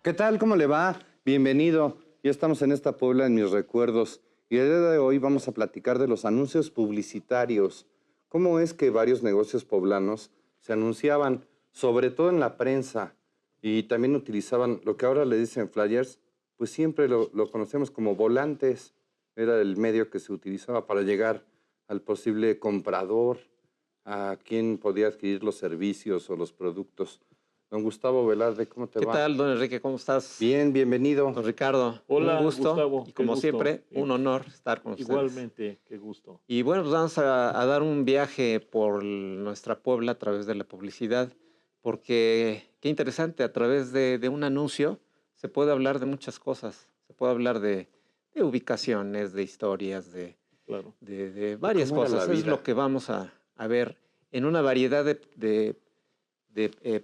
¿Qué tal? ¿Cómo le va? Bienvenido. Ya estamos en esta Puebla en mis recuerdos. Y el día de hoy vamos a platicar de los anuncios publicitarios. ¿Cómo es que varios negocios poblanos se anunciaban, sobre todo en la prensa, y también utilizaban lo que ahora le dicen flyers? Pues siempre lo conocemos como volantes. Era el medio que se utilizaba para llegar al posible comprador, a quien podía adquirir los servicios o los productos. Don Gustavo Velarde, ¿cómo te va? ¿Qué tal, don Enrique? ¿Cómo estás? Bien, bienvenido. Don Ricardo, Hola, un gusto. Gustavo, Y como qué gusto. siempre, un honor estar con ustedes. Igualmente, qué gusto. Y bueno, pues vamos a dar un viaje por nuestra Puebla a través de la publicidad, porque qué interesante, a través de un anuncio se puede hablar de muchas cosas. Se puede hablar de ubicaciones, de historias, Claro. de varias ¿Cómo era la cosas. Es vida? lo que vamos a ver en una variedad de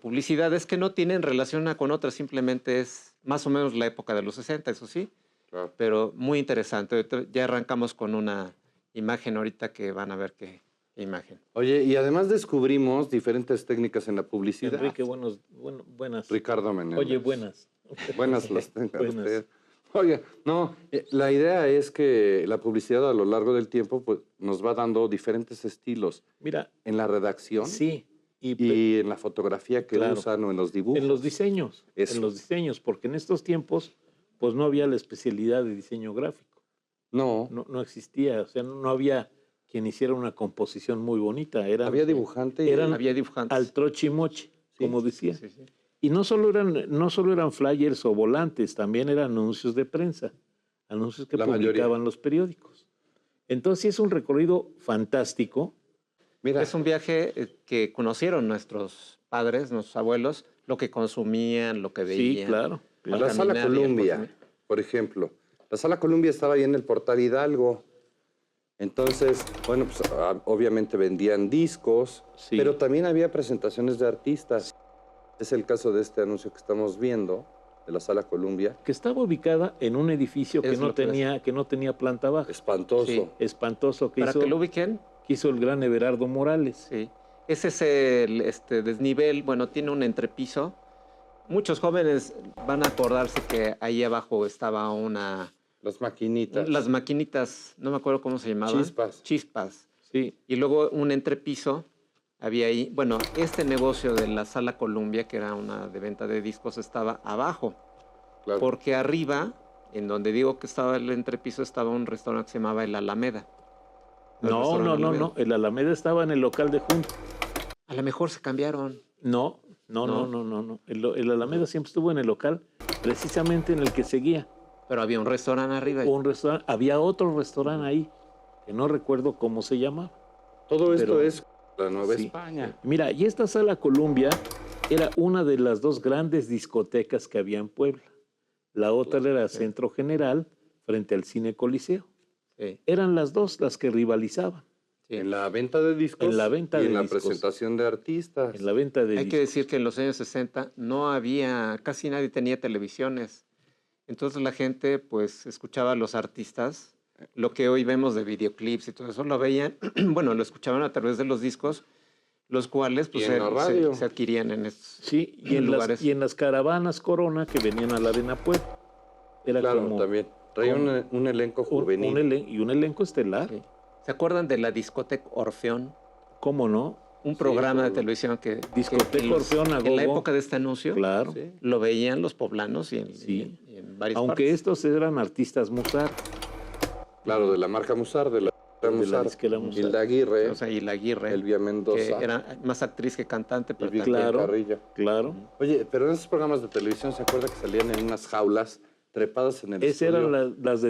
publicidades que no tienen relación una con otra, simplemente es más o menos la época de los 60, eso sí, Claro. pero muy interesante. Ahorita ya arrancamos con una imagen ahorita que van a ver qué imagen. Oye, y además descubrimos diferentes técnicas en la publicidad. Enrique, buenas. Ricardo Menéndez. Oye, buenas. Buenas las tenga Buenas. usted. Oye, no, la idea es que la publicidad a lo largo del tiempo pues, nos va dando diferentes estilos Mira, en la redacción sí, y en la fotografía que Claro. usan o en los dibujos. en los diseños, Eso. porque en estos tiempos, pues no había la especialidad de diseño gráfico, No, no existía, o sea, no había quien hiciera una composición muy bonita, había dibujante y eran Había dibujantes. al trochimoche, Sí, como decía. Sí, sí. Y no solo eran flyers o volantes, también eran anuncios de prensa, anuncios que La publicaban mayoría. los periódicos. Entonces es un recorrido fantástico. mira, Es un viaje que conocieron nuestros padres, nuestros abuelos, lo que consumían, lo que veían. Sí, claro. Al la Sala caminar y al Columbia, consumir. por ejemplo. La Sala Columbia estaba ahí en el Portal Hidalgo. Entonces, bueno, pues obviamente vendían discos, Sí. pero también había presentaciones de artistas. Es el caso de este anuncio que estamos viendo, de la Sala Columbia. Que estaba ubicada en un edificio que Es no, lo que tenía planta baja. Espantoso. Sí. Espantoso Para que lo ubiquen, que hizo el gran Everardo Morales. sí. Ese es el desnivel, bueno, tiene un entrepiso. Muchos jóvenes van a acordarse que ahí abajo estaba Las maquinitas. las maquinitas, no me acuerdo cómo se llamaban. Chispas. Chispas. Sí, Y luego un entrepiso había ahí. Bueno, este negocio de la Sala Columbia, que era una de venta de discos, estaba abajo. Claro. Porque arriba, en donde digo que estaba el entrepiso, estaba un restaurante que se llamaba El Alameda. El no, restaurante Alameda. no. El Alameda estaba en el local de Junta. A lo mejor se cambiaron. No. El Alameda siempre estuvo en el local, precisamente en el que seguía. Pero había un restaurante arriba. Un restaurante, había otro restaurante ahí, que no recuerdo cómo se llamaba. Todo esto Pero- es la Nueva Sí. España. Mira, y esta Sala Columbia era una de las dos grandes discotecas que había en Puebla. La otra era Centro General, frente al Cine Coliseo. Sí, Eran las dos las que rivalizaban sí. En la venta de discos En la venta y de en la discos. presentación de artistas. en la venta de Hay que discos. decir que en los años 60 no había, casi nadie tenía televisiones. Entonces la gente pues escuchaba a los artistas, lo que hoy vemos de videoclips y todo eso, lo veían, bueno, lo escuchaban a través de los discos, los cuales pues Y en la radio. se adquirían en estos Sí, y en, lugares. y en las caravanas Corona que venían a la Arena Puebla. Era Claro, como también. Traía como un elenco juvenil. un elenco estelar. Sí. ¿Se acuerdan de la discoteca Orfeón? ¿Cómo no? Un programa de claro. televisión que Discoteca en Orfeón a en la gogo. época de este anuncio Claro. Sí. lo veían los poblanos y en, Sí. y en varias Aunque partes. estos eran artistas Musar. Claro, de la marca Musar, de la Musar. disquera Musar. Hilda Aguirre, O sea, y la Aguirre, Elvia que Mendoza era más actriz que cantante, pero y Vicky también Claro. Carrillo. Claro. Oye, pero en esos programas de televisión, ¿se acuerda que salían en unas jaulas trepadas en el Esas estudio? eran las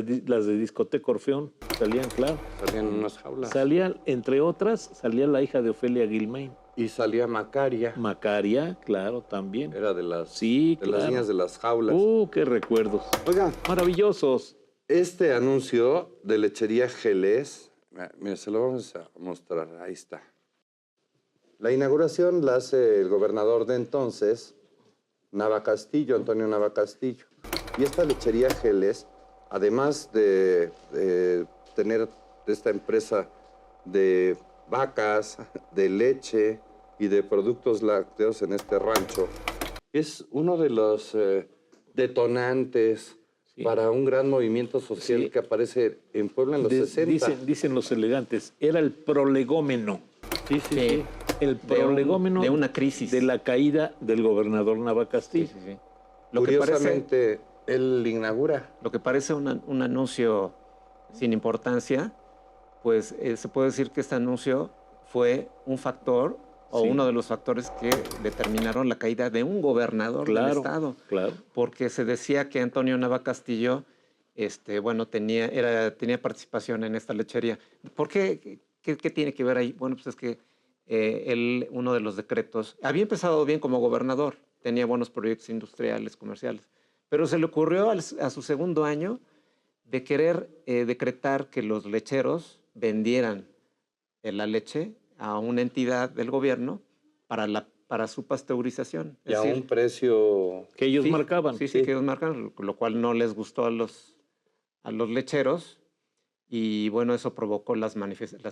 de Discoteca Orfeón. Salían, claro. Salían en unas jaulas. Salía, entre otras, salía la hija de Ofelia Guilmain. Y salía Macaria. Macaria, claro, también. Era de las, Sí, de las claro. niñas de las jaulas. Qué recuerdos. Oiga, Maravillosos. este anuncio de lechería Gelés, mira, se lo vamos a mostrar, ahí está. La inauguración la hace el gobernador de entonces, Nava Castillo, Antonio Nava Castillo. Y esta lechería Gelés, además de tener esta empresa de vacas, de leche y de productos lácteos en este rancho, es uno de detonantes Sí. para un gran movimiento social Sí. que aparece en Puebla en los 60. Dicen los elegantes, era el prolegómeno. Sí, sí, Sí. sí. El prolegómeno de una crisis. de la caída del gobernador Nava Sí, Castillo. sí, sí. Lo que parece, Curiosamente, él inaugura. lo que parece un anuncio sin importancia, pues se puede decir que este anuncio fue un factor o Sí. uno de los factores que determinaron la caída de un gobernador del Claro, estado. claro. Porque se decía que Antonio Nava Castillo, bueno, tenía participación en esta lechería. ¿Por qué? ¿Qué tiene que ver ahí? Bueno, pues es que uno de los decretos, había empezado bien como gobernador, tenía buenos proyectos industriales, comerciales, pero se le ocurrió a su segundo año de querer decretar que los lecheros vendieran la leche a una entidad del gobierno para su pasteurización. Y Es a decir, un precio... Que ellos sí, marcaban. Sí, Sí. que ellos marcan, lo cual no les gustó a los lecheros. Y bueno, eso provocó las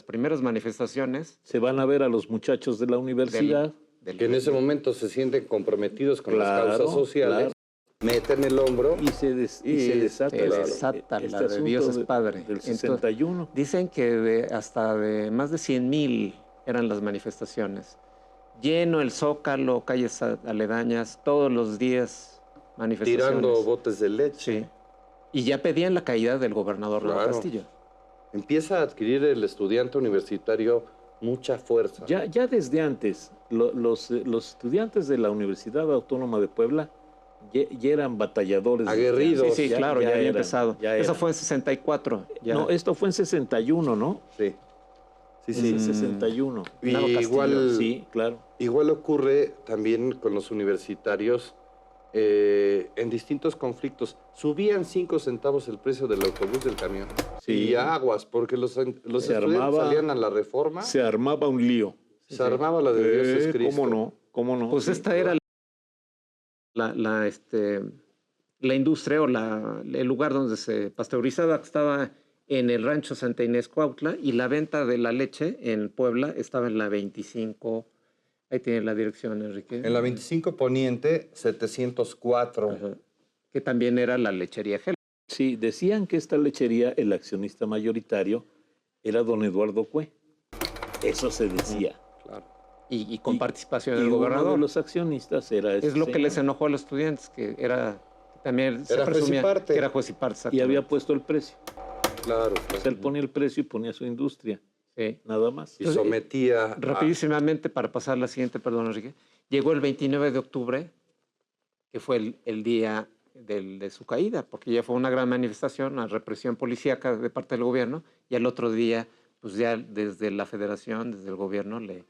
primeras manifestaciones Se van a ver a los muchachos de la universidad. del que en ese momento se sienten comprometidos con las Claro, causas sociales, meten el hombro. Y se desata, se este- desata este la de asunto Dios es Padre. del Entonces, 61. dicen que hasta de más de 100,000 eran las manifestaciones. Lleno el Zócalo, calles aledañas, todos los días manifestaciones. Tirando botes de leche. Sí. Y ya pedían la caída del gobernador Nava Claro. Castillo. Empieza a adquirir el estudiante universitario mucha fuerza. Ya desde antes, los estudiantes de la Universidad Autónoma de Puebla ya eran batalladores. Aguerridos. Sí, Ya- claro, ya había eran, empezado. ya Eso eran. fue en 64. Ya. No, esto fue en 61, ¿no? Sí. Sí, Sí, sí. 61. Y Nava Castillo, igual, Sí, claro. igual ocurre también con los universitarios en distintos conflictos. Subían 5 centavos el precio del autobús del camión. Sí. Y aguas, porque los estudiantes salían a la reforma, Se armaba un lío. se armaba la de Dios es Cristo. ¿Cómo no? ¿Cómo no? Pues Sí. esta era la industria o el lugar donde se pasteurizaba, que estaba en el rancho Santa Inés Cuautla, y la venta de la leche en Puebla estaba en la 25. Ahí tiene la dirección, Enrique. En la 25 Poniente, 704. Ajá. Que también era la lechería Gel. Sí, decían que esta lechería, el accionista mayoritario, era don Eduardo Cue. Eso se decía. Claro. Y con participación Y del uno gobernador. de los accionistas era ese Es lo que señor. les enojó a los estudiantes, que también se Era juez y presumía parte. que era juez y parte. Y Exactamente. había puesto el precio. Claro. O sea, él ponía el precio y ponía su industria. Sí. Nada más. Y sometía Rapidísimamente, para pasar a la siguiente, perdón, Enrique. Llegó el 29 de octubre, que fue el día de su caída, porque ya fue una gran manifestación, una represión policíaca de parte del gobierno, y al otro día, pues ya desde la federación, desde el gobierno, le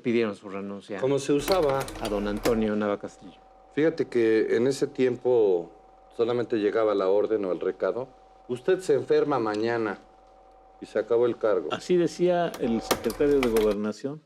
pidieron su renuncia como se usaba. a don Antonio Nava Castillo. Fíjate que en ese tiempo solamente llegaba la orden o el recado. Usted se enferma mañana y se acabó el cargo. Así decía el secretario de Gobernación.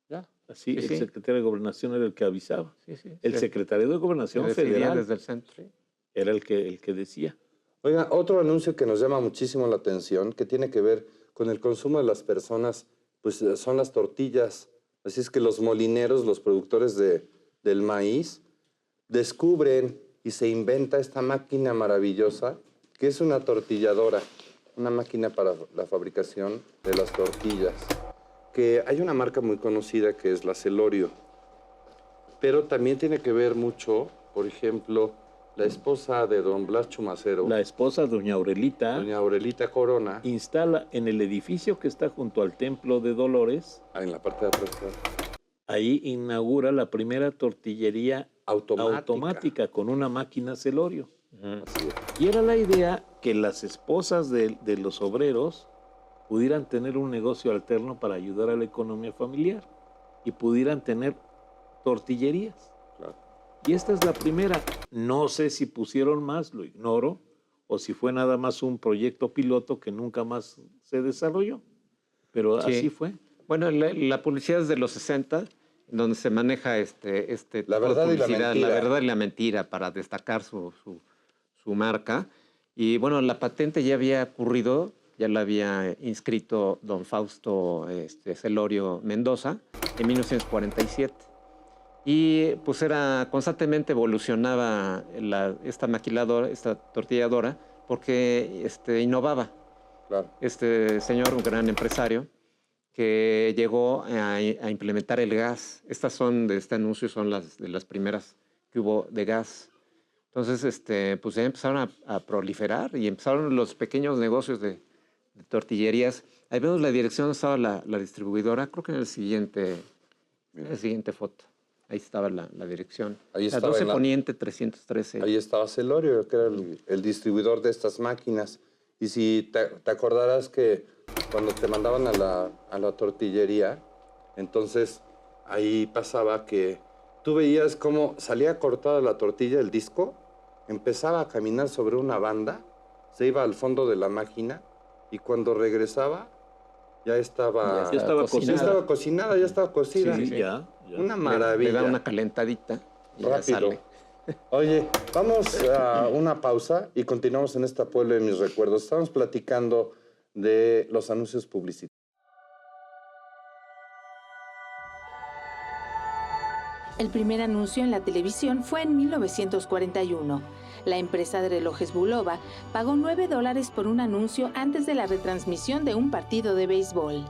Ya. Así, Sí, el sí. secretario de Gobernación era el que avisaba. Sí, sí. El Se- secretario de se Gobernación decidía federal desde el centro. Sí. era el que decía. Oiga, otro anuncio que nos llama muchísimo la atención, que tiene que ver con el consumo de las personas, pues son las tortillas. Así es que los molineros, los productores del maíz, descubren y se inventa esta máquina maravillosa, que es una tortilladora, una máquina para la fabricación de las tortillas. Que hay una marca muy conocida que es la Celorio, pero también tiene que ver mucho, por ejemplo, la esposa de don Blas Chumacero, La esposa, doña Aurelita, doña Aurelita Corona, instala en el edificio que está junto al Templo de Dolores, en la parte de atrás, ahí inaugura la primera tortillería automática. con una máquina Celorio. Así es. Y era la idea que las esposas de los obreros pudieran tener un negocio alterno para ayudar a la economía familiar y pudieran tener tortillerías. Claro. Y esta es la primera. No sé si pusieron más, lo ignoro, o si fue nada más un proyecto piloto que nunca más se desarrolló. Pero Sí. así fue. Bueno, la publicidad es de los 60, donde se maneja La tipo de verdad y la publicidad, mentira. la verdad y la mentira, para destacar su marca. Y bueno, la patente ya había ocurrido, ya la había inscrito don Fausto Celorio Mendoza en 1947. Y pues constantemente evolucionaba esta maquiladora, esta tortilladora, porque innovaba. Claro. Este señor, un gran empresario, que llegó a implementar el gas. Estas son, de este anuncio, son de las primeras que hubo de gas. Entonces, pues ya empezaron a proliferar y empezaron los pequeños negocios de tortillerías. Ahí vemos la dirección donde estaba la distribuidora, creo que en la siguiente foto. Ahí estaba la dirección. Ahí estaba 12 Poniente 313. Ahí estaba Celorio, que era el distribuidor de estas máquinas. Y si te acordarás que cuando te mandaban a la tortillería, entonces ahí pasaba que tú veías cómo salía cortada la tortilla, el disco, empezaba a caminar sobre una banda, se iba al fondo de la máquina y cuando regresaba ya estaba cocinada, ya estaba cocida. Sí, ya. Una maravilla. Le da una calentadita y ya sale. Oye, vamos a una pausa y continuamos en esta Puebla de mis recuerdos. Estamos platicando de los anuncios publicitarios. El primer anuncio en la televisión fue en 1941. La empresa de relojes Bulova pagó $9 por un anuncio antes de la retransmisión de un partido de béisbol.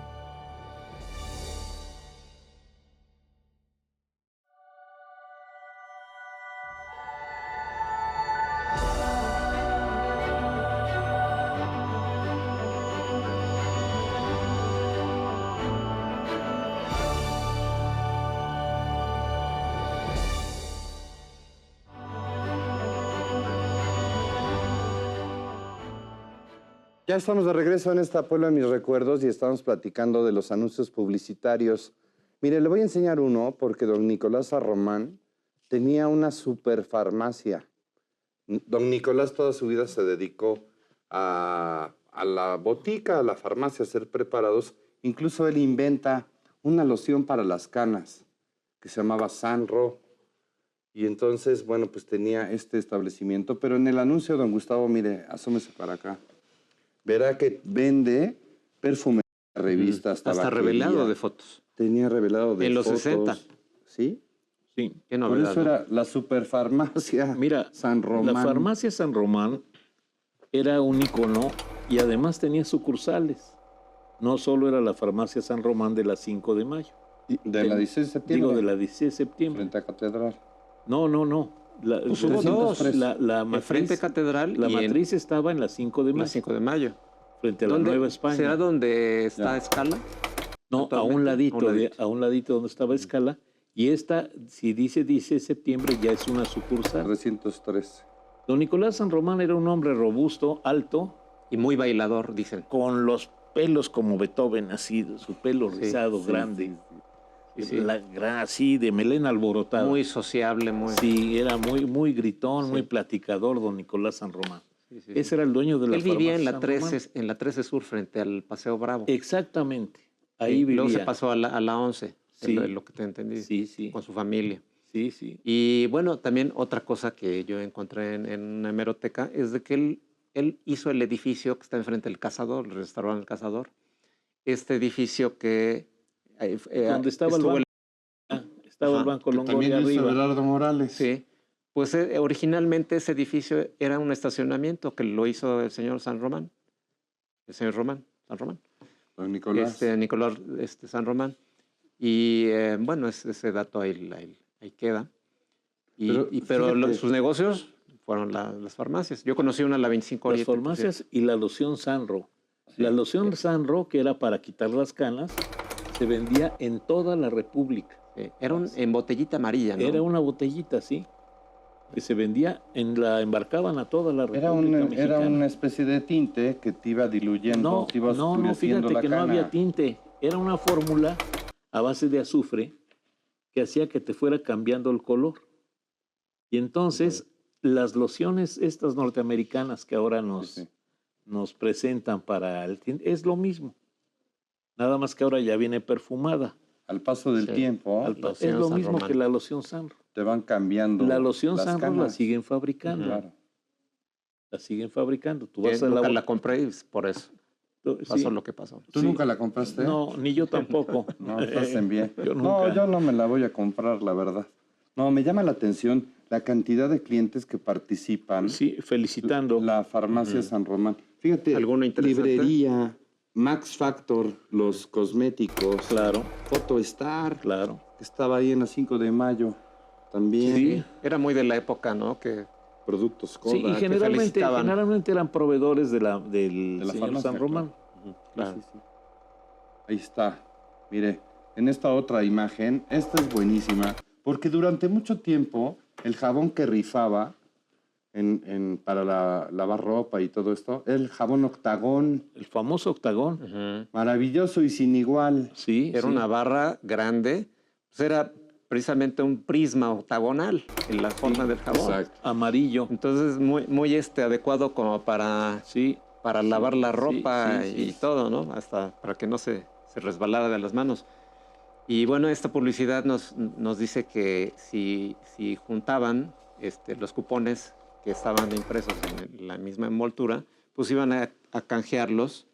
Ya estamos de regreso en esta Puebla de mis recuerdos y estamos platicando de los anuncios publicitarios. Mire, le voy a enseñar uno porque don Nicolás Arromán tenía una superfarmacia. Don Nicolás toda su vida se dedicó a la botica, a la farmacia, a ser preparados. Incluso él inventa una loción para las canas que se llamaba Sanro. Y entonces, bueno, pues tenía este establecimiento. Pero en el anuncio, don Gustavo, mire, asómese para acá. Verá que vende perfume, revistas, hasta revelado de fotos. Tenía revelado de fotos. En los 60. ¿Sí? Sí. Qué novedad. Por eso era la superfarmacia San Román. La farmacia San Román era un icono y además tenía sucursales. No solo era la farmacia San Román de la 5 de mayo. De la 16 de septiembre. Digo, de la 16 de septiembre. Frente a Catedral. No. Pues hubo dos. La matriz, frente a Catedral. La matriz estaba en la 5 de mayo. La 5 de mayo. Frente a la Nueva España. ¿Será donde está Escala? No, a un ladito donde estaba Escala. Y esta, si dice 16 de septiembre, ya es una sucursal. 313. Don Nicolás San Román era un hombre robusto, alto. Y muy bailador, dicen. Con los pelos como Beethoven, así, su pelo rizado, grande. Así, de melena alborotada. Muy sociable, muy... Sí, era muy gritón, muy platicador, don Nicolás San Román. Sí. Ese era el dueño de la farmacia. Él vivía en la 13 Sur, frente al Paseo Bravo. Exactamente. Ahí vivía. Luego se pasó a la 11, sí. Lo que te entendí. Sí. Con su familia. Sí. Y bueno, también otra cosa que yo encontré en una hemeroteca es de que él hizo el edificio que está enfrente del Cazador, el restaurante El Cazador. Este edificio que... donde estaba el banco. Estaba el Banco Longoria arriba. Gerardo Morales. Sí. Pues originalmente ese edificio era un estacionamiento que lo hizo el señor San Román. El señor San Román. Don Nicolás. Nicolás San Román. Y bueno, ese dato ahí queda. Pero sus negocios fueron las farmacias. Yo conocí una, la 25 Las farmacias y la loción Sanro. Sí. La loción Sanro, que era para quitar las canas, se vendía en toda la República. Sí. Era en botellita amarilla, ¿no? Era una botellita, sí. Que se vendía, embarcaban a toda la República Mexicana. Era una especie de tinte que te iba diluyendo, te iba no, fíjate la que cana. No había tinte. Era una fórmula a base de azufre que hacía que te fuera cambiando el color. Y entonces, las lociones estas norteamericanas que ahora nos presentan para el tinte, es lo mismo. Nada más que ahora ya viene perfumada. Al paso del tiempo. Es lo mismo que la loción Sanro. Te van cambiando. La loción Sanro la siguen fabricando. Claro. La siguen fabricando. Tú vas a la compré y por eso. Pasó lo que pasó. ¿Tú nunca la compraste? No, ni yo tampoco. No, estás en bien. Yo no me la voy a comprar, la verdad. No, me llama la atención la cantidad de clientes que participan. Sí, felicitando. La farmacia San Román. Fíjate, ¿Alguno interesante? librería, Max Factor, los cosméticos. Claro, Photostar, claro. que estaba ahí en la 5 de mayo. También Sí. Era muy de la época, ¿no? Que productos Sí, Kodak. y generalmente felicitaban. eran proveedores del De la señor farmacia, San Román. claro. Claro. Sí, sí, sí. Ahí está. Mire, en esta otra imagen, esta es buenísima, porque durante mucho tiempo el jabón que rifaba para lavar ropa y todo esto, era el jabón Octagón, El famoso octagón. Ujú. maravilloso y sin igual. Sí, Era sí. una barra grande, pues era precisamente un prisma octagonal en la forma del jabón. Amarillo. Entonces, muy adecuado como Sí. para lavar la ropa sí, sí. y todo, ¿no? Hasta para que no se resbalara de las manos. Y bueno, esta publicidad nos dice que si juntaban los cupones que estaban impresos en la misma envoltura, pues iban a canjearlos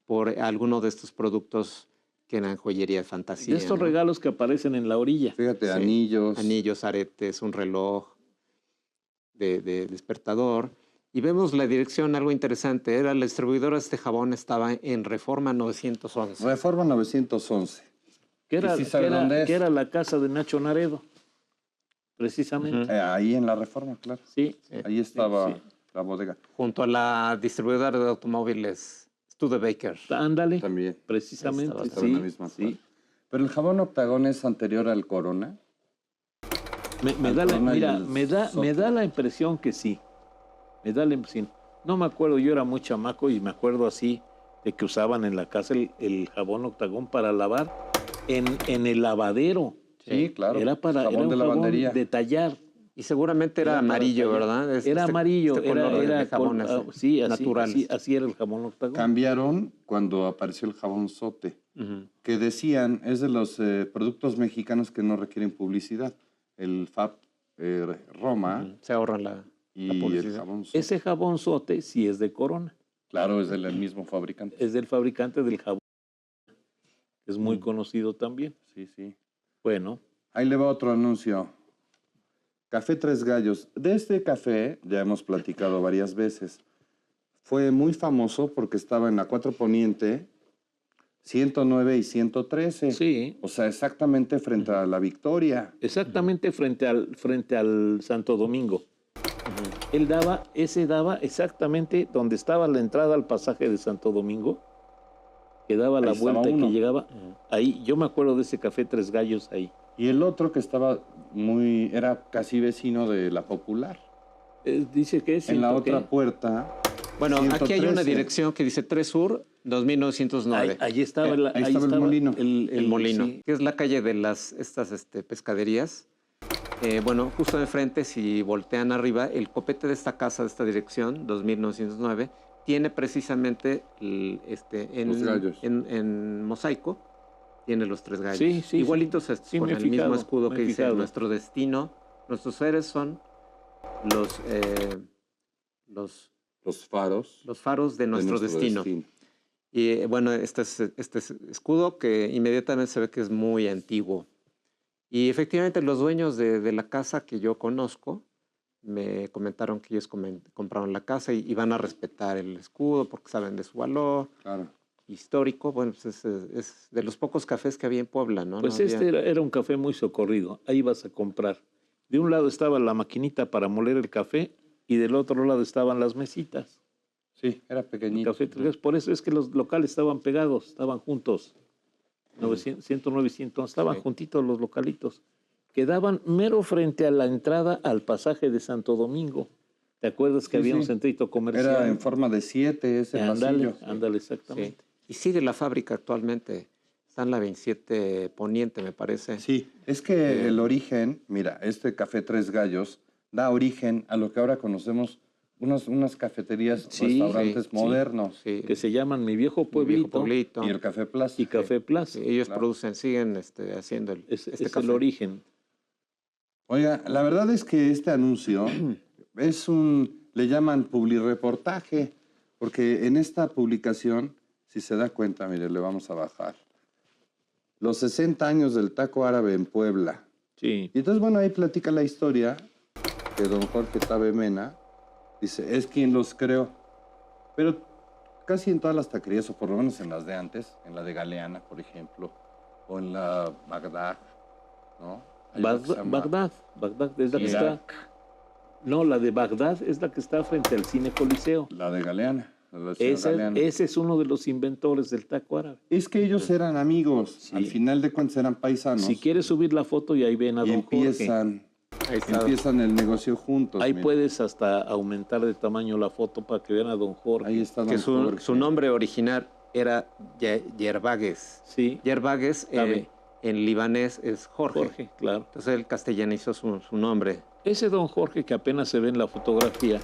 por alguno de estos productos que eran joyería de fantasía. De estos ¿no? regalos que aparecen en la orilla. Fíjate, Sí. anillos. Anillos, aretes, un reloj de despertador. Y vemos la dirección, algo interesante. Era la distribuidora de este jabón estaba en Reforma 911. Reforma 911. Que era, ¿Y sí sabe que era- dónde es? que era la casa de Nacho Naredo. Precisamente. Ujú. Ahí en la Reforma, claro. Sí. Ahí estaba sí. la bodega. Junto a la distribuidora de automóviles Studebaker. Ándale. También. Precisamente. Estaba en la misma sí. cuadra. Pero el jabón Octagón es anterior al Corona. Me da la, Corona y mira, el me da Sote. la impresión que sí. Me da la impresión. No me acuerdo, yo era muy chamaco y me acuerdo así de que usaban en la casa el jabón Octagón para lavar en el lavadero. Sí, claro. Era Jabón un de lavandería. jabón de tallar. Y seguramente era Era para amarillo, tallar. ¿verdad? Era amarillo, color de era jabones sí, así, naturales. así era el jabón Octagón. Cambiaron cuando apareció el jabón Sote, Ujú. que decían es de los productos mexicanos que no requieren publicidad. El Fab Roma Ujú. Se ahorran la y el publicidad. jabón Sote. Ese jabón Sote sí es de Corona. Claro, es del mismo fabricante. Es del fabricante del jabón. Es muy Mm. conocido también. Sí, sí. Bueno, Ahí le va otro anuncio. Café Tres Gallos. De este café ya hemos platicado varias veces. Fue muy famoso porque estaba en la 4 Poniente, 109 y 113. sí, O sea, exactamente frente a la Victoria. exactamente frente al Santo Domingo. Ese daba exactamente donde estaba la entrada al pasaje de Santo Domingo, que daba Ahí la estaba vuelta y uno. que llegaba. Ahí, yo me acuerdo de ese café Tres Gallos ahí. Y el otro que estaba era casi vecino de la Popular. Dice que es En la 100 otra qué. puerta. Bueno, aquí hay una 113. dirección que dice 3 Sur, 2909. Ahí estaba, ahí estaba el molino. El molino, sí. que es la calle de estas pescaderías. Bueno, justo enfrente, si voltean arriba, el copete de esta casa, de esta dirección, 2909, tiene precisamente Los gallos. en mosaico, tiene los 3 gallos. Sí, sí, igualitos sí, con me he el mismo fijado, escudo me que he dice fijado. nuestro destino, nuestros seres son los Los faros. faros de nuestro destino. Y bueno, este es escudo que inmediatamente se ve que es muy antiguo. Y efectivamente los dueños de la casa que yo conozco me comentaron que ellos compraron la casa y van a respetar el escudo porque saben de su valor Claro. histórico. Bueno, pues es de los pocos cafés que había en Puebla, ¿no? Pues No había- era un café muy socorrido. Ahí vas a comprar. De un lado estaba la maquinita para moler el café y del otro lado estaban las mesitas. Sí, era El pequeñito. café Tres Gallos. Por eso es que los locales estaban pegados, estaban juntos. 109 y 111, estaban Sí. juntitos los localitos. Quedaban mero frente a la entrada al pasaje de Santo Domingo. ¿Te acuerdas que Sí, había un sí. centrito comercial? Era en forma de 7 ese Ándale, pasillo. ándale, Sí. exactamente. Y sigue la fábrica actualmente. Está en la 27 Poniente, me parece. Sí, es que el origen, mira, este Café Tres Gallos da origen a lo que ahora conocemos unas cafeterías, Sí, restaurantes sí, modernos. Sí. Que se llaman Mi Viejo Mi Pueblito viejo pueblito. Y el Café Plaza. y Café Plaza. Sí, ellos Claro. producen, siguen haciendo Es este el café. origen. Oiga, la verdad es que este anuncio le llaman publireportaje, porque en esta publicación, si se da cuenta, mire, le vamos a bajar. Los 60 años del taco árabe en Puebla. Sí. Y entonces, bueno, ahí platica la historia que don Jorge Tabe Mena dice, es quien los creó. Pero casi en todas las taquerías, o por lo menos en las de antes, en la de Galeana, por ejemplo, o en la Bagdad, ¿no? Hay una que se llama Bagdad es la que está... Irak, No, la de Bagdad es la que está frente al Cine Coliseo. la de Galeana. La del señor Galeana. Ese es uno de los inventores del taco árabe. Es que ellos eran amigos, Sí. al final de cuentas eran paisanos. Si quieres subir la foto y ahí ven a y don Jorge. Ahí está. empiezan el negocio juntos. Ahí mira. puedes hasta aumentar de tamaño la foto para que vean a don Jorge. Ahí está Que don Jorge. su nombre original era Yerbagues. Sí, Yerbagues Tabe. en libanés es Jorge. Jorge, claro. Entonces él castellanizó su nombre. Ese don Jorge que apenas se ve en la fotografía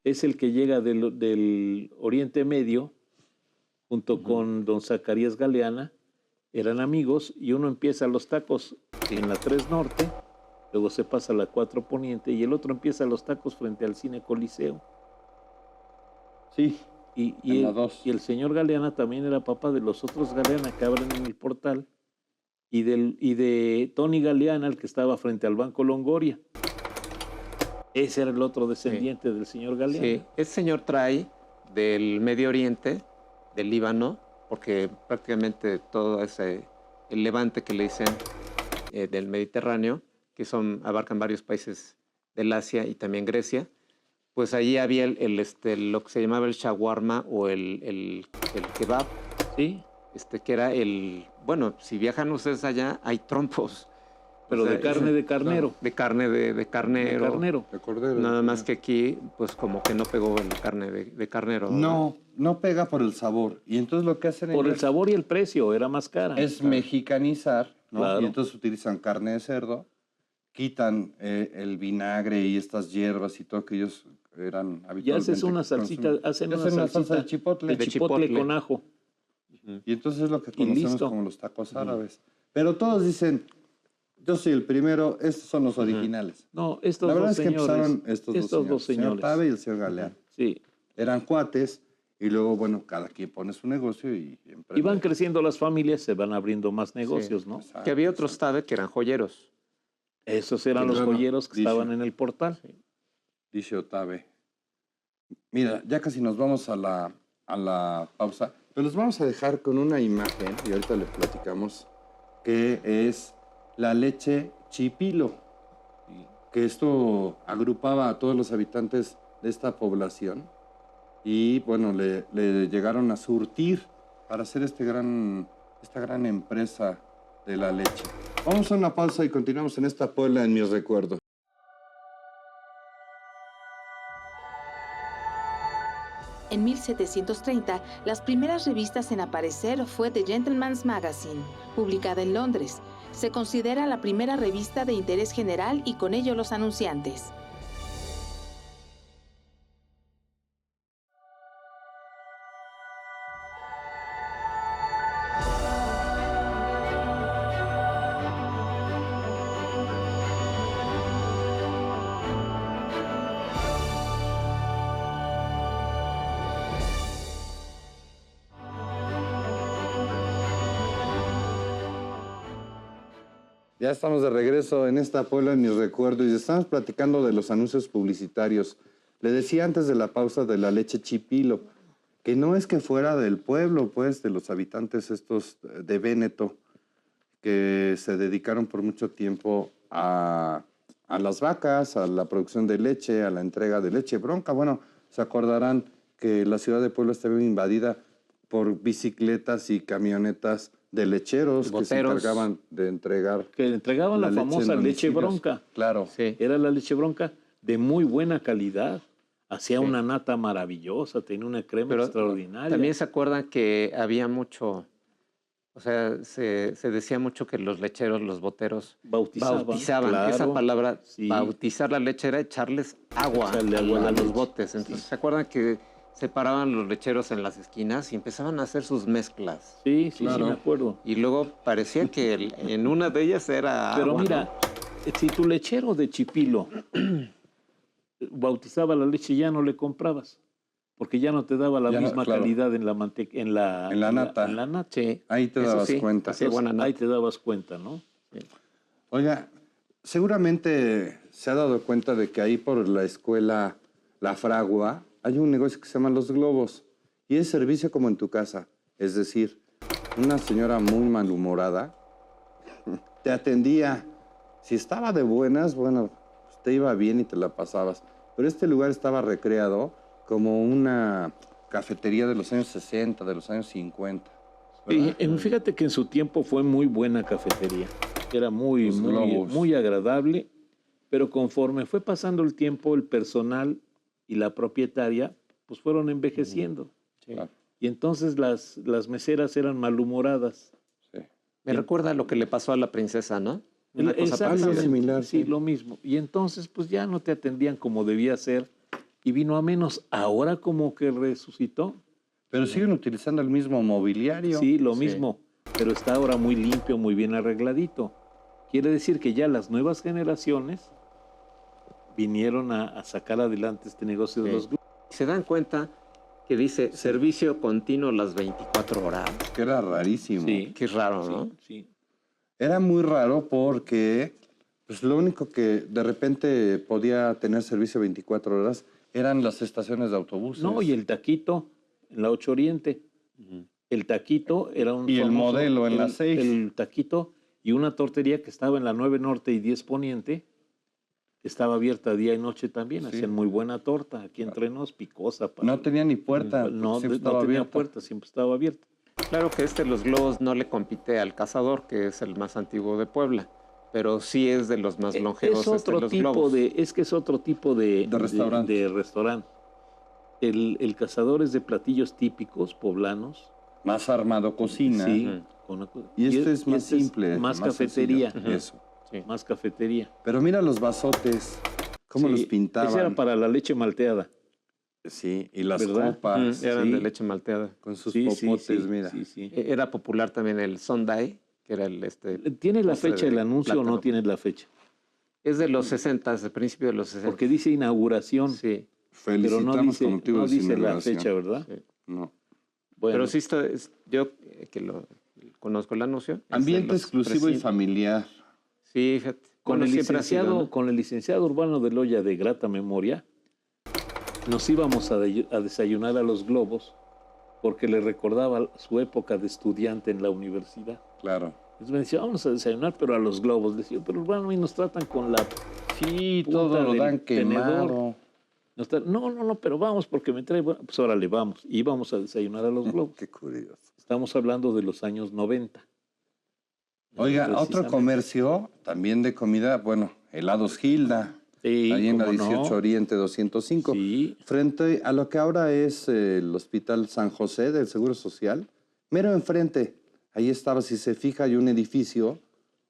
es el que llega del Oriente Medio junto con don Zacarías Galeana. Eran amigos y uno empieza los tacos en la 3 Norte, luego se pasa a la 4 Poniente y el otro empieza los tacos frente al Cine Coliseo. Sí, Y en la el, 2. y el señor Galeana también era papá de los otros Galeana que abren en el portal y de Tony Galeana, el que estaba frente al Banco Longoria. Ese era el otro descendiente del señor Galeana. Sí, ese señor trae del Medio Oriente, del Líbano, porque prácticamente todo ese, el levante que le dicen del Mediterráneo, que abarcan varios países del Asia y también Grecia, pues allí había lo que se llamaba el shawarma o el kebab, Sí, que era bueno, si viajan ustedes allá, hay trompos. pero O sea, de carne de carnero. de carne de carnero. De carnero. De cordero. Nada más que aquí, pues como que no pegó la carne de carnero. ¿verdad? No pega por el sabor. Y entonces lo que hacen Por el ellos sabor y el precio, era más cara. es mexicanizar, ¿no? Claro. Y entonces utilizan carne de cerdo, quitan el vinagre y estas hierbas y todo que ellos eran Y habitualmente. haces una salsita, hacen Y una hacen una salsa salsita de chipotle. de chipotle con ajo. Y entonces es lo que conocemos listo. como los tacos árabes. Pero todos dicen, yo soy el primero, estos son los originales. No, estos La verdad dos es que señores. empezaron estos dos señores, el señor Tabe y el señor Galeano. Sí. Eran cuates y luego, bueno, cada quien pone su negocio y emprende. Y van creciendo las familias, se van abriendo más negocios, ¿no? Exacto, Que había otros Tabe que eran joyeros. Esos eran Sí, los claro. joyeros que Dice. estaban en el portal. dice Otabe. Mira, ya casi nos vamos a la pausa, pero los vamos a dejar con una imagen, y ahorita le platicamos, que es la leche Chipilo, que esto agrupaba a todos los habitantes de esta población, y bueno, le llegaron a surtir para hacer esta gran empresa de la leche. Vamos a una pausa y continuamos en esta Puebla en mis recuerdos. En 1730, las primeras revistas en aparecer fue The Gentleman's Magazine, publicada en Londres. Se considera la primera revista de interés general y con ello los anunciantes. Ya estamos de regreso en esta Puebla en mis recuerdos y estamos platicando de los anuncios publicitarios. Le decía antes de la pausa de la leche Chipilo, que no es que fuera del pueblo, pues, de los habitantes estos de Véneto, que se dedicaron por mucho tiempo a las vacas, a la producción de leche, a la entrega de leche bronca. Bueno, se acordarán que la ciudad de Puebla estaba invadida por bicicletas y camionetas de lecheros que se Boteros. encargaban de entregar Que entregaban la leche en famosa leche domicilios. bronca. Claro. Sí. Era la leche bronca de muy buena calidad. Hacía Sí. una nata maravillosa, tenía una crema Pero extraordinaria. también se acuerdan que había mucho, o sea, se decía mucho que los lecheros, los boteros, bautizaban. claro. Esa palabra, Sí. bautizar la leche era echarles agua, Echarle agua a la a los leche. botes. Entonces, ¿se acuerdan que se paraban los lecheros en las esquinas y empezaban a hacer sus mezclas? Sí, sí, Claro. sí, me acuerdo. Y luego parecía que en una de ellas era Pero agua, mira, ¿no? si tu lechero de Chipilo bautizaba la leche, ya no le comprabas, porque ya no te daba la Ya no, misma claro. calidad en la manteca, en la nata. en la nata. Sí, Ahí te eso dabas sí, cuenta. hacía buena nata. Ahí te dabas cuenta, ¿no? Oiga, Seguramente se ha dado cuenta de que ahí por la escuela La Fragua hay un negocio que se llama Los Globos y es servicio como en tu casa. Es decir, una señora muy malhumorada te atendía. Si estaba de buenas, bueno, pues te iba bien y te la pasabas. Pero este lugar estaba recreado como una cafetería de los años 60, de los años 50. Y fíjate que en su tiempo fue muy buena cafetería. Era muy agradable, pero conforme fue pasando el tiempo, el personal y la propietaria pues fueron envejeciendo. Sí. Claro. Y entonces las meseras eran malhumoradas. Sí. Me recuerda lo que le pasó a la princesa, ¿no? Una cosa Exactamente, parecida. similar, sí, sí. lo mismo. Y entonces pues ya no te atendían como debía ser y vino a menos. Ahora como que resucitó. Pero siguen utilizando el mismo mobiliario. Sí, lo Sí. mismo, pero está ahora muy limpio, muy bien arregladito. Quiere decir que ya las nuevas generaciones vinieron a sacar adelante este negocio de Sí. los globos. Se dan cuenta que dice servicio continuo las 24 horas. Que era rarísimo. Sí, Qué raro, ¿no? sí. Era muy raro porque pues, lo único que de repente podía tener servicio 24 horas eran las estaciones de autobuses. No, y el taquito en la 8 Oriente. El taquito era un Y el famoso- modelo en la 6. El taquito y una tortería que estaba en la 9 Norte y 10 Poniente, que estaba abierta día y noche también. Sí. Hacían muy buena torta. Aquí entre nos, picosa. No tenía ni puerta. No, porque siempre no estaba tenía abierta. puerta, siempre estaba abierta. Claro que Los Globos no le compite al Cazador, que es el más antiguo de Puebla, pero sí es de los más longevos. Es otro Los tipo Globos. es otro tipo de restaurante. de restaurante. El Cazador es de platillos típicos poblanos. Más armado cocina. Sí. Ujú. Y este es más este simple. más cafetería. sencillo. Eso. Sí. Más cafetería. Pero mira los vasotes. Cómo Sí, los pintaban. Ese era para la leche malteada. Sí, y las ¿Verdad? copas. Eran Sí. de leche malteada. Con sus Sí, popotes, mira. sí, sí. Era popular también el Sundae, que era el ¿Tiene la postre fecha de el anuncio o no plátano. tiene la fecha? Es de los 60, de principio de los 60. Porque dice inauguración, Sí, pero no Felicitamos dice, con motivo no de su dice la inauguración. fecha, ¿verdad? sí. No. Bueno, Pero sí está, yo que lo conozco el anuncio. es de Ambiente los exclusivo y reci- familiar. Sí, fíjate. con, Bueno, el siempre ha sido, licenciado, ¿no? con el licenciado Urbano de Loya de grata memoria, nos íbamos a desayunar a Los Globos porque le recordaba su época de estudiante en la universidad. Claro. Entonces me decía, vamos a desayunar, pero a Los Globos. Le decía, pero Urbano, y nos tratan con la... Sí, Punta todo lo del dan tenedor. quemado. No, pero vamos porque me trae... Bueno, pues órale, vamos. Y íbamos a desayunar a Los Globos. Qué curioso. Estamos hablando de los años 90. Oiga, otro Precisamente. comercio también de comida, bueno, helados Gilda, Sí, ahí en la ¿cómo no? 18 Oriente 205, Sí, frente a lo que ahora es el Hospital San José del Seguro Social, mero enfrente, ahí estaba, si se fija, hay un edificio,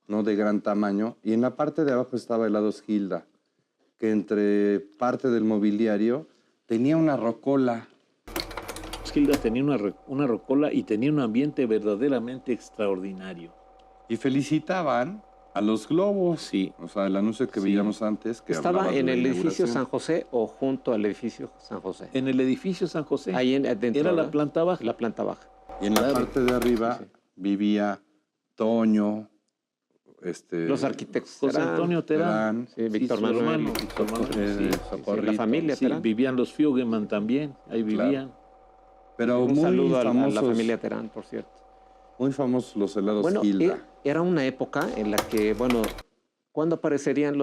no de gran tamaño, y en la parte de abajo estaba helados Gilda, que entre parte del mobiliario tenía una rocola. Gilda tenía una rocola y tenía un ambiente verdaderamente extraordinario. Y felicitaban a los globos. Sí. O sea, el anuncio que Sí. veíamos antes. Que ¿Estaba hablaba de en la el edificio inauguración. San José o junto al edificio San José? En el edificio San José. Ahí adentro. Era la ¿verdad? planta baja. La planta baja. Y en la Claro. parte de arriba Sí, sí. vivía Toño, Los arquitectos. José Terán, Antonio Terán. Sí, Víctor su Manuel. hermano, Víctor Manuel, sí. Socorrito. la familia Sí, Terán. vivían los Fuggeman también, ahí Claro. vivían. Pero Un muy saludo a famosos, la familia Terán, por cierto. muy famosos los helados Bueno, Gilda. era una época en la que, bueno, ¿cuándo aparecerían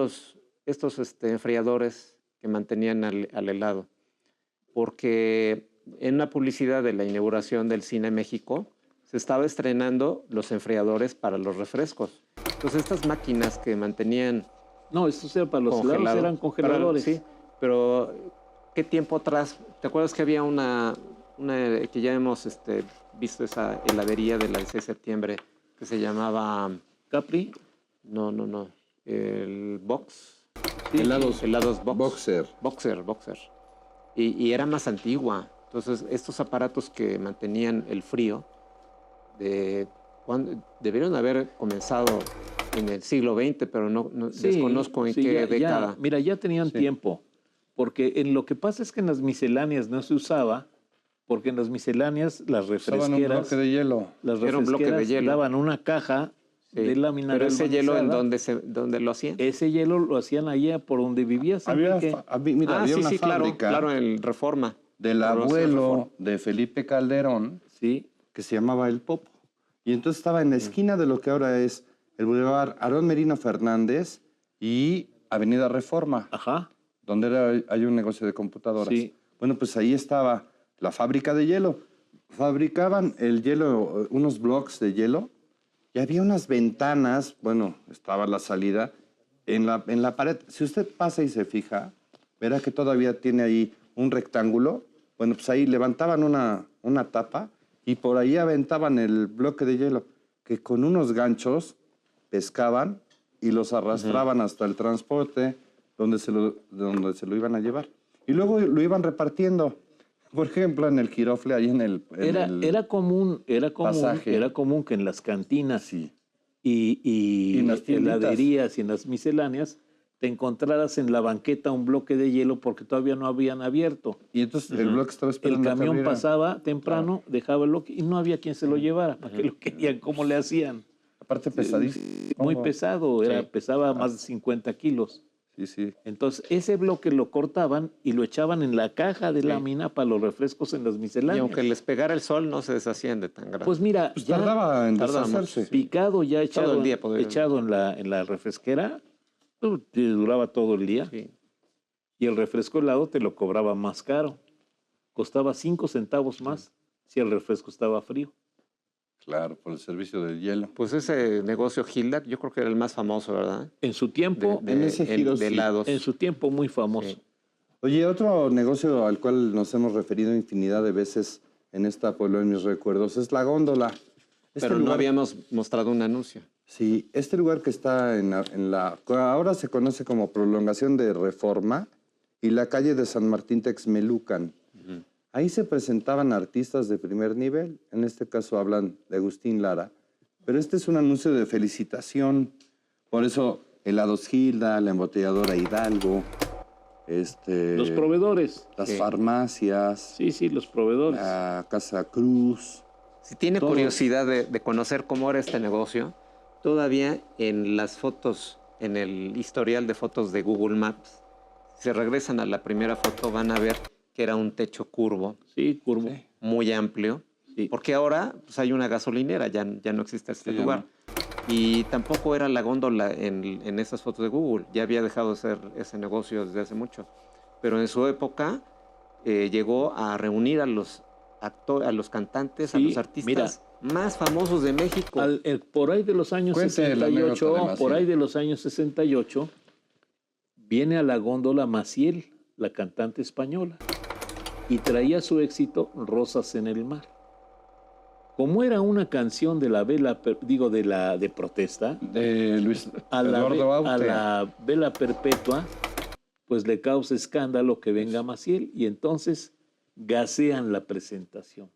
estos enfriadores que mantenían al helado? Porque en una publicidad de la inauguración del Cine México se estaba estrenando los enfriadores para los refrescos. Entonces estas máquinas que mantenían No, estos eran para los helados, congelado- eran congeladores. sí, pero ¿qué tiempo atrás? ¿Te acuerdas que había una que ya hemos visto esa heladería de la 16 de septiembre que se llamaba, Capri, no, el Box? sí, Helados Box. Boxer. Y era más antigua. Entonces, estos aparatos que mantenían el frío, debieron haber comenzado en el siglo XX, pero no sí, desconozco en sí, qué década. Mira, ya tenían Sí. tiempo, porque en lo que pasa es que en las misceláneas no se usaba, porque en las misceláneas las Usaban un refresqueras, bloque de hielo. las Era un bloque de refresqueras hielo. daban una caja Sí. de lámina Pero ese hielo, ¿en galvanizada. dónde lo hacían? Ese hielo lo hacían allá por donde vivías. Había, Enrique. mira, había sí, una sí, claro, fábrica claro, en Reforma. del Por Rocío abuelo Reforma. de Felipe Calderón Sí, que se llamaba El Popo. Y entonces estaba en la esquina de lo que ahora es el Boulevard Aarón Merino Fernández y Avenida Reforma, ajá, donde hay un negocio de computadoras. sí. Bueno, pues ahí estaba la fábrica de hielo. Fabricaban el hielo, unos blocks de hielo, y había unas ventanas, bueno, estaba la salida, en la pared. Si usted pasa y se fija, verá que todavía tiene ahí un rectángulo. Bueno, pues ahí levantaban una tapa y por ahí aventaban el bloque de hielo, que con unos ganchos pescaban y los arrastraban hasta el transporte donde se lo iban a llevar. Y luego lo iban repartiendo. Por ejemplo, en el Girofle, ahí en el Era común pasaje. que en las cantinas Sí. y en las tienditas. heladerías y en las misceláneas te encontraras en la banqueta un bloque de hielo porque todavía no habían abierto. Y entonces el bloque estaba El esperando a que camión abriera. pasaba temprano, dejaba el bloque y no había quien se lo llevara. ¿Para qué lo querían? ¿Cómo le hacían? Aparte pesadísimo. Muy pesado, pesaba más de 50 kilos. Sí, sí. Entonces, ese bloque lo cortaban y lo echaban en la caja de lámina para los refrescos en las Y misceláneas. aunque les pegara el sol, no se deshacían de tan grande. Pues mira, Pues ya tardaba en tardaba deshacerse. mucho, picado, ya echado, el día podría- echado en la refresquera, te duraba todo el día. Sí. Y el refresco helado te lo cobraba más caro. Costaba 5 centavos más si el refresco estaba frío. Claro, por el servicio del hielo. Pues ese negocio Hilda, yo creo que era el más famoso, ¿verdad? En su tiempo, En ese giro de sí. helados. en su tiempo muy famoso. Sí. Oye, otro negocio al cual nos hemos referido infinidad de veces en esta Pueblo en mis recuerdos es la góndola. Este Pero no lugar- habíamos mostrado un anuncio. Sí, este lugar que está ahora se conoce como Prolongación de Reforma y la calle de San Martín Texmelucan. Ahí se presentaban artistas de primer nivel, en este caso hablan de Agustín Lara, pero este es un anuncio de felicitación, por eso Helados Gilda, la embotelladora Hidalgo, Los proveedores. las Sí. farmacias, Sí, sí, los proveedores. la Casa Cruz. Si tiene Todos. curiosidad de conocer cómo era este negocio, todavía en las fotos, en el historial de fotos de Google Maps, si se regresan a la primera foto van a ver que era un techo curvo, Sí, curvo. muy amplio, Sí. porque ahora pues, hay una gasolinera, ya no existe este Sí, ya lugar. Y tampoco era la góndola en esas fotos de Google, ya había dejado de ser ese negocio desde hace mucho. Pero en su época llegó a reunir a los cantantes, a Sí, los artistas más famosos de México. Por ahí de los años Cuente la anécdota de 68, Maciel. por ahí de los años 68, viene a la góndola Maciel, la cantante española, y traía su éxito Rosas en el Mar. Como era una canción de la vela, de protesta, De Luis a la Eduardo Aute. vela perpetua, pues le causa escándalo que venga Maciel y entonces gasean la presentación.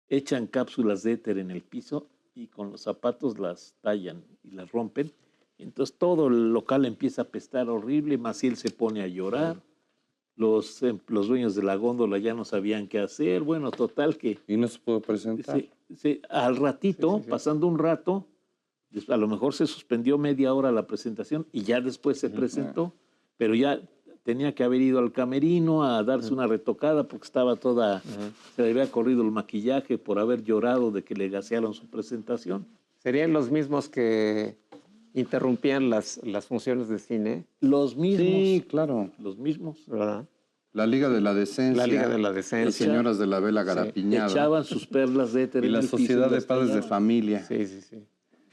Echan cápsulas de éter en el piso y con los zapatos las tallan y las rompen. Entonces todo el local empieza a apestar horrible, Maciel se pone a llorar, los dueños de la góndola ya no sabían qué hacer, bueno, total que Y no se pudo presentar. al ratito, Sí. pasando un rato, a lo mejor se suspendió media hora la presentación y ya después se presentó, pero ya tenía que haber ido al camerino a darse una retocada porque estaba toda, se le había corrido el maquillaje por haber llorado de que le gasearon su presentación. Serían los mismos que interrumpían las funciones de cine, Los mismos, Sí, claro. los mismos, ¿verdad? La Liga de la Decencia. La Liga de la Las Decencia. señoras de la vela garapiñada. echaban sus perlas de éter Y en la el piso Sociedad de las Padres de tallaban. Familia. Sí, sí, sí.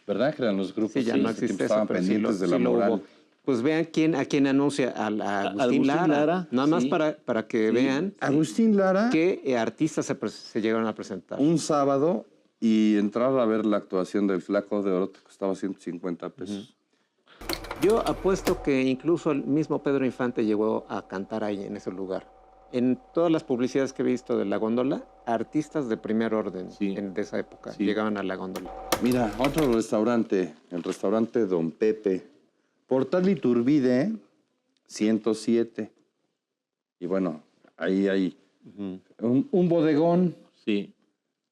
¿Verdad? Que eran los grupos Sí, ya que no en ese existe tiempo eso, estaban pero sí pendientes lo, de la sí lo moral. hubo. Pues vean a quién anuncia, a Agustín Agustín Lara. Lara, Nada más sí. para que vean Agustín Lara, qué artistas se llegaron a presentar. un sábado, y entrar a ver la actuación del Flaco de Oro te costaba 150 pesos. Yo apuesto que incluso el mismo Pedro Infante llegó a cantar ahí en ese lugar. En todas las publicidades que he visto de la góndola, artistas de primer orden Sí. de esa época Sí. llegaban a la góndola. Mira, otro restaurante, el restaurante Don Pepe. Portal Iturbide, 107. Y bueno, ahí hay un bodegón. Sí.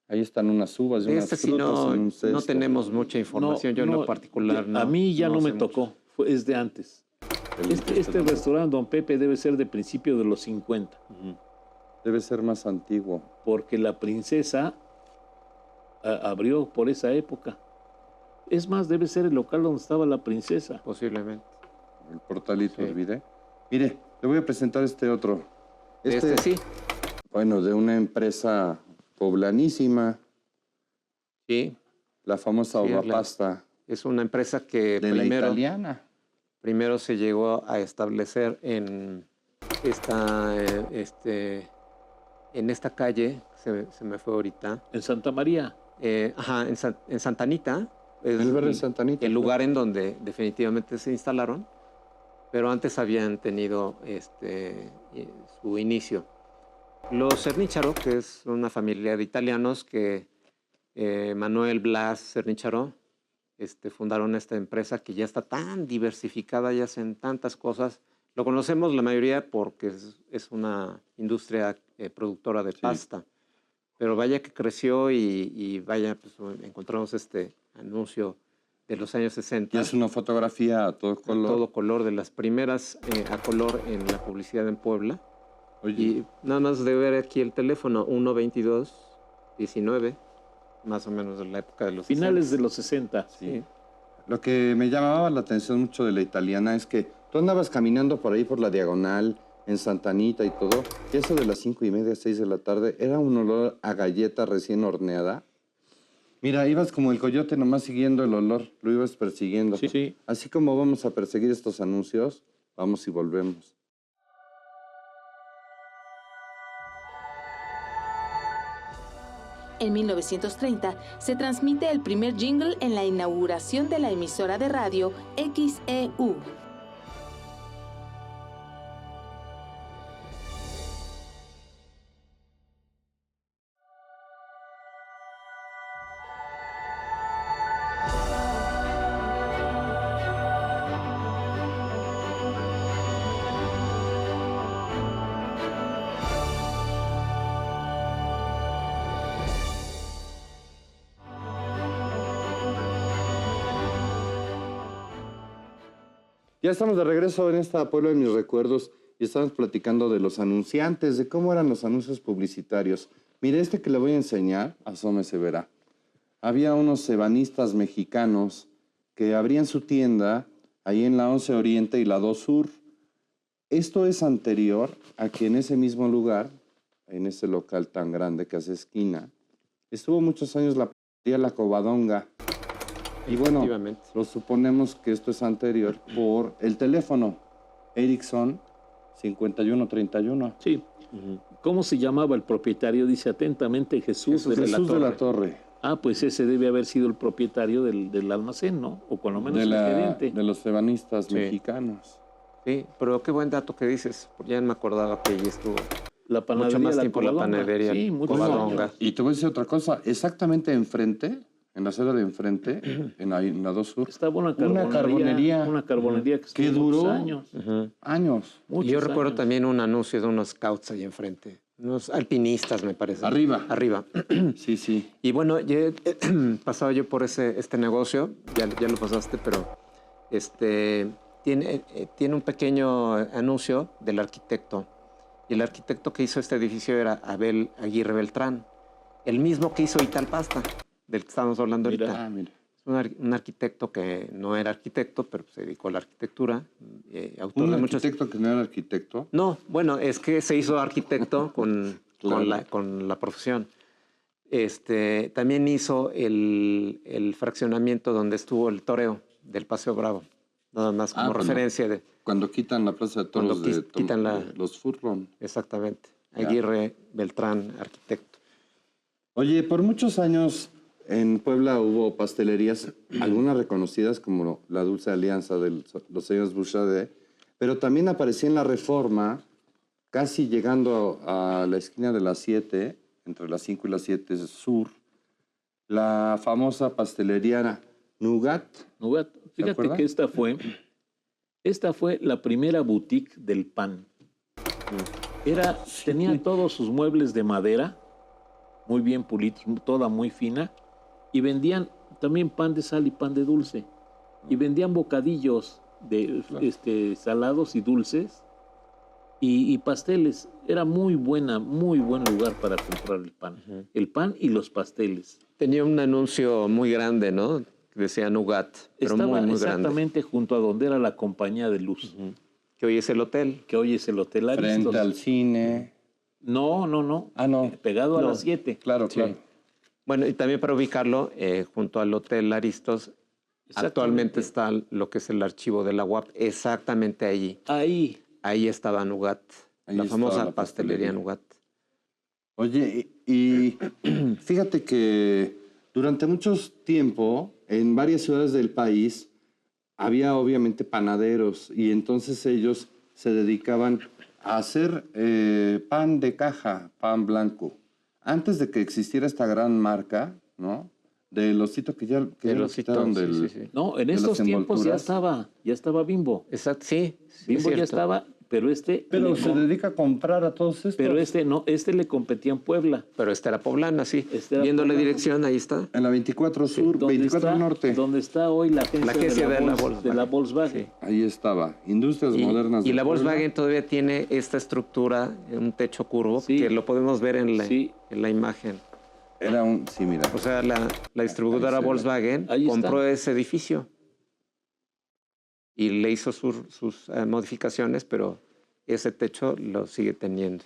Ahí están unas uvas y unas Este sí frutas en un no cesto. tenemos mucha información, yo en lo particular no. A mí ya no me sé mucho. tocó, es de antes. Este no. restaurante Don Pepe debe ser de principio de los 50, Debe ser más antiguo. porque la princesa abrió por esa época. Es más, debe ser el local donde estaba la princesa. Posiblemente. El portalito, Sí. olvidé. Mire, le voy a presentar este otro. Este sí. Bueno, de una empresa poblanísima, Sí, la famosa Sí, es la- Ovapasta, es una empresa que de la italiana. primero se llegó a establecer en esta calle, se me fue ahorita, En Santa María. en Santa Anita, es El barrio de Santa Anita, el claro. lugar en donde definitivamente se instalaron, pero antes habían tenido su inicio. Los Cernicharo, que es una familia de italianos que Manuel Blas Cernicharo fundaron esta empresa que ya está tan diversificada y hacen tantas cosas. Lo conocemos la mayoría porque es una industria productora de pasta, pero vaya que creció y vaya, pues encontramos este anuncio de los años 60. Y es una fotografía a todo color. A todo color, de las primeras a color en la publicidad en Puebla. Oye, Y nada más de ver aquí el teléfono, 122-19, más o menos de la época de los Finales 60. de los 60. Sí. lo que me llamaba la atención mucho de la italiana es que tú andabas caminando por ahí por la diagonal, en Santa Anita y todo, y eso de las 5:30, 6 de la tarde, era un olor a galleta recién horneada. Mira, ibas como el coyote nomás siguiendo el olor, lo ibas persiguiendo. Sí, sí. Así como vamos a perseguir estos anuncios, vamos y volvemos. En 1930 se transmite el primer jingle en la inauguración de la emisora de radio XEU. Ya estamos de regreso en esta Puebla de mis recuerdos y estamos platicando de los anunciantes, de cómo eran los anuncios publicitarios. Mire, este que le voy a enseñar, asómese, verá. Había unos ebanistas mexicanos que abrían su tienda ahí en la 11 Oriente y la 2 Sur. Esto es anterior a que en ese mismo lugar, en ese local tan grande que hace esquina, estuvo muchos años la panadería La Covadonga. Y bueno, Efectivamente. lo suponemos que esto es anterior por el teléfono Ericsson 5131. Sí. ¿Cómo se llamaba el propietario? Dice atentamente Jesús Jesús de la Torre. Ah, pues ese debe haber sido el propietario del almacén, ¿no? O por lo menos el gerente. De los ebanistas Sí. mexicanos. Sí, pero qué buen dato que dices. Ya me acordaba que allí estuvo La panadería mucho más La tiempo la Covadonga. panadería Sí, muchos Covadonga. años. Y te voy a decir otra cosa, exactamente enfrente, en la acera de enfrente, en la 2 Sur, Estaba una Una carbonería. carbonería. Una carbonería que ¿Qué estuvo muchos duró? años. Ujú. años. Muchos Y yo recuerdo años. también un anuncio de unos scouts ahí enfrente. Unos alpinistas, me parece. Arriba. Arriba. Sí, sí. Y bueno, pasaba yo por este negocio, ya lo pasaste, pero tiene un pequeño anuncio del arquitecto. Y el arquitecto que hizo este edificio era Abel Aguirre Beltrán, el mismo que hizo Italpasta, del que estábamos hablando Mira. ahorita. Mira. Es un arquitecto que no era arquitecto, pero se dedicó a la arquitectura, autor Un de muchos... arquitecto que no era arquitecto. No, bueno, es que se hizo arquitecto con Claro. con la profesión. También hizo el fraccionamiento donde estuvo el toreo del Paseo Bravo. Nada más como cuando- referencia de... Cuando quitan la plaza de toros Cuando quitan de los Furlon. Exactamente. Ya. Aguirre Beltrán, arquitecto. Oye, por muchos años en Puebla hubo pastelerías, algunas reconocidas como la Dulce Alianza de los señores Bouchardé, pero también aparecía en la Reforma, casi llegando a la esquina de las 7, entre las 5 y las 7 Sur, la famosa pastelería Nougat. Nougat. Fíjate acuerdan? que esta fue la primera boutique del pan. Tenía todos sus muebles de madera muy bien pulidos, toda muy fina, y vendían también pan de sal y pan de dulce, y vendían bocadillos de salados y dulces, y pasteles. Era muy buen lugar para comprar el pan. Ujú. El pan y los pasteles. Tenía un anuncio muy grande, ¿no? Que decía Nougat, pero Estaba muy, muy grande. exactamente junto a donde era la compañía de luz, Ujú. Que hoy es el hotel. que hoy es el Hotel Aristos. Frente al cine. No. Ah, no. Pegado a No. las 7. Claro, Sí. claro. Bueno, y también para ubicarlo, junto al Hotel Aristos, actualmente está lo que es el archivo de la UAP, exactamente allí. Ahí. Ahí estaba Nougat, Ahí la estaba famosa la pastelería pastelería. Nougat. Oye, y fíjate que durante mucho tiempo, en varias ciudades del país, había obviamente panaderos y entonces ellos se dedicaban a hacer pan de caja, pan blanco. Antes de que existiera esta gran marca, ¿no? Del osito que ya El lo osito, quitaron sí, del... sí, sí. No, en de estos las tiempos ya envolturas. estaba Bimbo. Exacto, sí. Sí, Bimbo es ya cierto. estaba, pero Pero se dedica a comprar a todos estos. pero este le competía en Puebla. Pero esta era poblana, sí. Esta era Viendo la poblana. dirección, ahí está. En la 24 Sur, 24 Norte. Donde está hoy la agencia, de la de la Volkswagen. Sí. Ahí estaba. Industrias Modernas Y de la Puebla. Volkswagen todavía tiene esta estructura, un techo curvo, Sí. que lo podemos ver en Sí. la imagen. Era un... Sí, mira. O sea, la distribuidora Ahí se ve. Volkswagen Ahí está. compró ese edificio y le hizo sus modificaciones, pero ese techo lo sigue teniendo.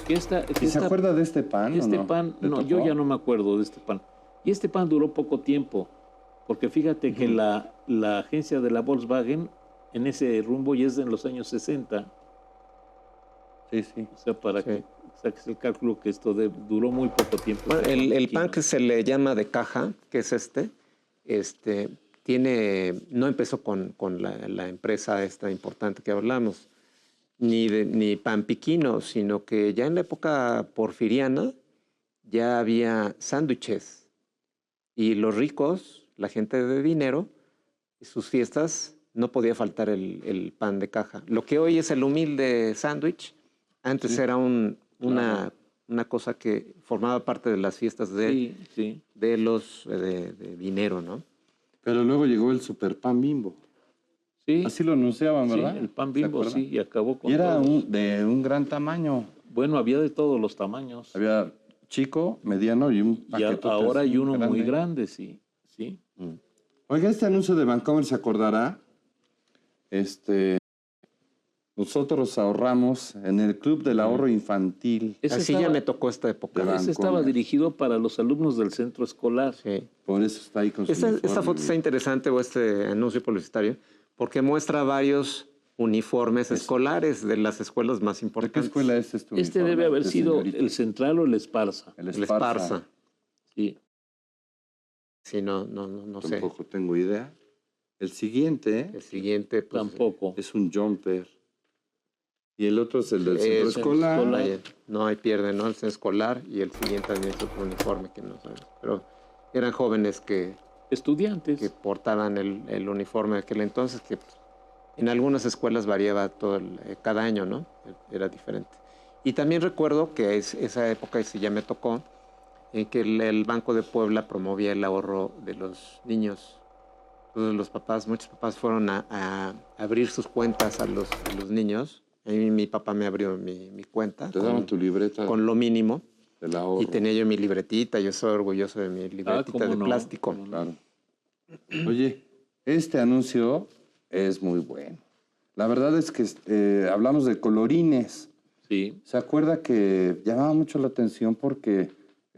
¿Y se acuerda de este pan? o Este no? pan, ¿Le no, yo tocó? ya no me acuerdo de este pan. Y este pan duró poco tiempo, porque fíjate que la agencia de la Volkswagen en ese rumbo ya es de los años 60. Sí, sí. O sea, para Sí. que saques el cálculo que esto duró muy poco tiempo. Bueno, Este el aquí, pan ¿no? que se le llama de caja, que es no empezó con la empresa esta importante que hablamos, ni pan piquino, sino que ya en la época porfiriana ya había sándwiches y los ricos, la gente de dinero, sus fiestas no podía faltar el pan de caja. Lo que hoy es el humilde sándwich, antes Sí. era una Claro. cosa que formaba parte de las fiestas de Sí. los de dinero, ¿no? Pero luego llegó el super pan Bimbo. Sí, Así lo anunciaban, sí, ¿verdad? el pan ¿Se Bimbo, acuerdan? sí, y acabó con Y era todos. de un gran tamaño. Bueno, había de todos los tamaños. Había chico, mediano y un Y paquetote ahora así, hay uno muy grande, sí. Oiga, este anuncio de Vancomer se acordará. Nosotros ahorramos en el Club del Ahorro Infantil. Ese Así estaba, ya me tocó esta época. De ese estaba Vancomer. dirigido para los alumnos del centro escolar. Sí. Por eso está ahí con su Esta uniforme. foto está interesante, o este anuncio publicitario, porque muestra varios uniformes escolares de las escuelas más ¿De qué importantes. escuela es este Este uniforme debe haber de sido señorita? el Central o el Esparza. El El Esparza. Sí. Sí, no sé. Tampoco tengo idea. El siguiente El siguiente, pues, Tampoco. es un jumper. Y el otro es el del es centro el escolar. escolar. No hay pierde, ¿no? El centro escolar y el siguiente también es otro uniforme que no sabemos. Pero eran jóvenes que Estudiantes. portaban el uniforme de aquel entonces, que pues, en algunas escuelas variaba cada año, ¿no? Era diferente. Y también recuerdo que esa época, y si ya me tocó, en que el Banco de Puebla promovía el ahorro de los niños. Entonces muchos papás fueron a abrir sus cuentas a los niños. A mí mi papá me abrió mi cuenta Te daban tu libreta con lo mínimo. del ahorro. Y tenía yo mi libretita, yo soy orgulloso de mi libretita ¿cómo de no? plástico. ¿Cómo no? Claro. Oye, este anuncio es muy bueno. La verdad es que hablamos de colorines. Sí. ¿Se acuerda que llamaba mucho la atención porque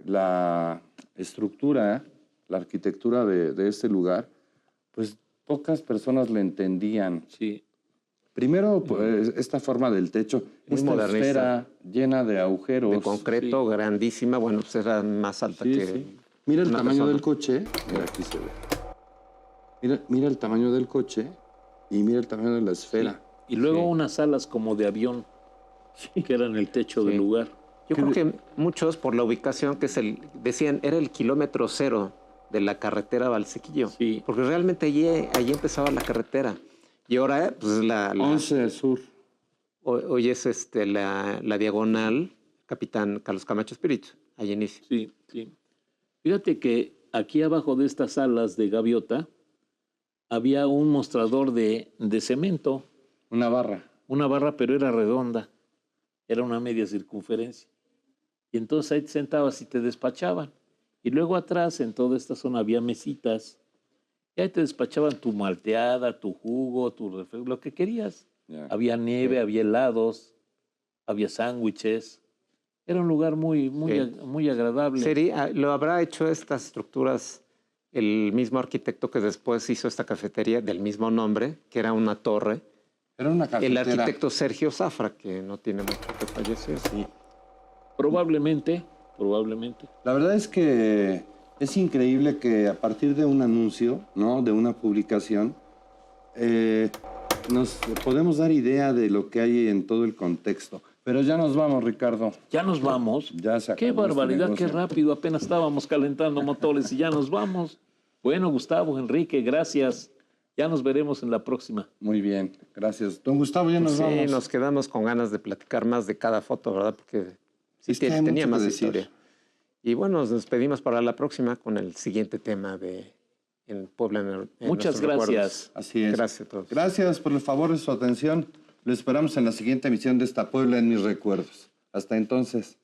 la estructura, la arquitectura de este lugar, pues pocas personas le entendían? Sí. Primero, pues, esta forma del techo, Muy esta modernista. esfera llena de agujeros. De concreto, grandísima, bueno, pues era más alta Sí, que sí. Mira el una tamaño persona. del coche. Mira, aquí se ve. Mira el tamaño del coche y mira el tamaño de la esfera. Y luego Sí. unas alas como de avión, que eran el techo del Sí. lugar. Yo creo que muchos, por la ubicación, que decían, era el kilómetro cero de la carretera Valsequillo. Sí. Porque realmente allí empezaba la carretera. Y ahora, pues, es 11 Sur. hoy es la diagonal Capitán Carlos Camacho Espíritu. Ahí inicia. Sí, sí. Fíjate que aquí abajo de estas salas de gaviota había un mostrador de cemento, Una barra. una barra, pero era redonda, era una media circunferencia. Y entonces ahí te sentabas y te despachaban. Y luego atrás, en toda esta zona, había mesitas. Y ahí te despachaban tu malteada, tu jugo, tu refresco, lo que querías. Ya. Había nieve, había helados, había sándwiches. Era un lugar muy, muy, Sí. muy agradable. ¿Lo habrá hecho estas estructuras el mismo arquitecto que después hizo esta cafetería del mismo nombre, que era una torre? Era una El cafetera. arquitecto Sergio Zafra, que no tiene mucho que fallecer. Sí. Probablemente. La verdad es que es increíble que a partir de un anuncio, ¿no? De una publicación, nos podemos dar idea de lo que hay en todo el contexto. Pero ya nos vamos, Ricardo. Ya nos vamos. Ya se Qué acabó este barbaridad, qué negocio. rápido. Apenas estábamos calentando motores y ya nos vamos. Bueno, Gustavo, Enrique, gracias. Ya nos veremos en la próxima. Muy bien, gracias. Don Gustavo, ya nos Sí, vamos. nos quedamos con ganas de platicar más de cada foto, ¿verdad? Porque sí Es que hay tenía mucho más que decir. historia. Y bueno, nos despedimos para la próxima con el siguiente tema de en Puebla. En Muchas nuestros gracias. recuerdos. Así es. Gracias a todos. Gracias por el favor de su atención. Lo esperamos en la siguiente emisión de esta Puebla en mis recuerdos. Hasta entonces.